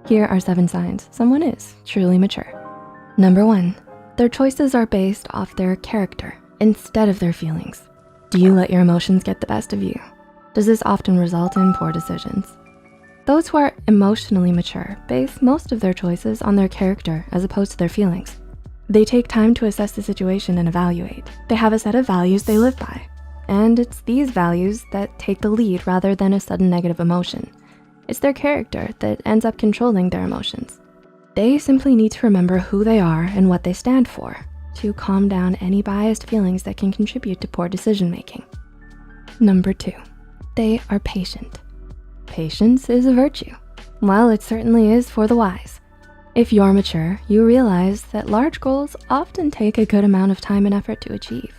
Here are 7 signs someone is truly mature. Number 1, their choices are based off their character instead of their feelings. Do you let your emotions get the best of you? Does this often result in poor decisions? Those who are emotionally mature base most of their choices on their character as opposed to their feelings. They take time to assess the situation and evaluate. They have a set of values they live by, and it's these values that take the lead rather than a sudden negative emotion. It's their character that ends up controlling their emotions. They simply need to remember who they are and what they stand for to calm down any biased feelings that can contribute to poor decision-making. Number 2, they are patient. Patience is a virtue. While it certainly is for the wise. If you're mature, you realize that large goals often take a good amount of time and effort to achieve.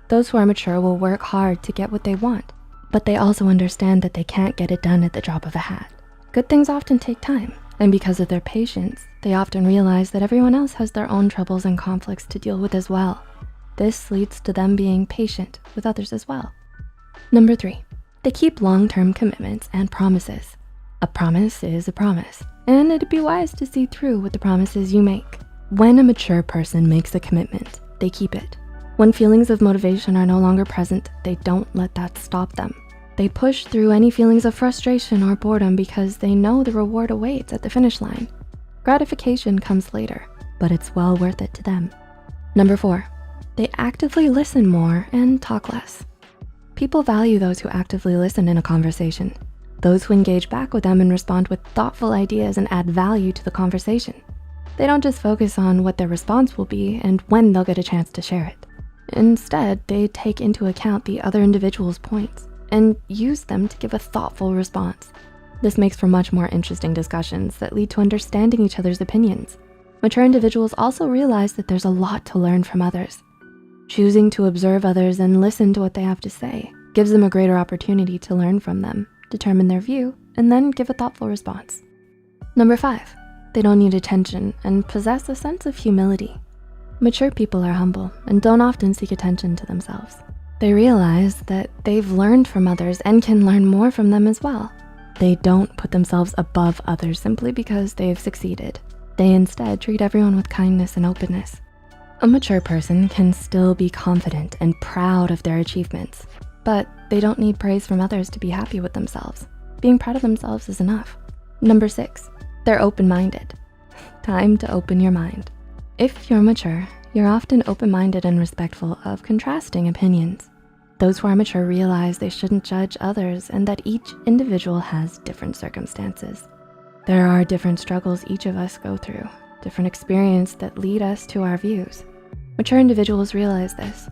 Those who are mature will work hard to get what they want, but they also understand that they can't get it done at the drop of a hat. Good things often take time, and because of their patience, they often realize that everyone else has their own troubles and conflicts to deal with as well. This leads to them being patient with others as well. Number 3, they keep long-term commitments and promises. A promise is a promise, and it'd be wise to see through with the promises you make. When a mature person makes a commitment, they keep it. When feelings of motivation are no longer present, they don't let that stop them. They push through any feelings of frustration or boredom because they know the reward awaits at the finish line. Gratification comes later, but it's well worth it to them. Number 4, they actively listen more and talk less. People value those who actively listen in a conversation, those who engage back with them and respond with thoughtful ideas and add value to the conversation. They don't just focus on what their response will be and when they'll get a chance to share it. Instead, they take into account the other individual's points and use them to give a thoughtful response. This makes for much more interesting discussions that lead to understanding each other's opinions. Mature individuals also realize that there's a lot to learn from others. Choosing to observe others and listen to what they have to say gives them a greater opportunity to learn from them, determine their view, and then give a thoughtful response. Number 5, they don't need attention and possess a sense of humility. Mature people are humble and don't often seek attention to themselves. They realize that they've learned from others and can learn more from them as well. They don't put themselves above others simply because they've succeeded. They instead treat everyone with kindness and openness. A mature person can still be confident and proud of their achievements, but they don't need praise from others to be happy with themselves. Being proud of themselves is enough. Number 6, they're open-minded. Time to open your mind. If you're mature, you're often open-minded and respectful of contrasting opinions. Those who are mature realize they shouldn't judge others and that each individual has different circumstances. There are different struggles each of us go through, different experiences that lead us to our views. Mature individuals realize this.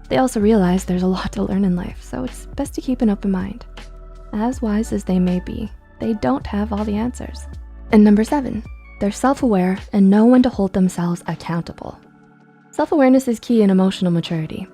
They also realize there's a lot to learn in life, so it's best to keep an open mind. As wise as they may be, they don't have all the answers. And number 7, they're self-aware and know when to hold themselves accountable. Self-awareness is key in emotional maturity.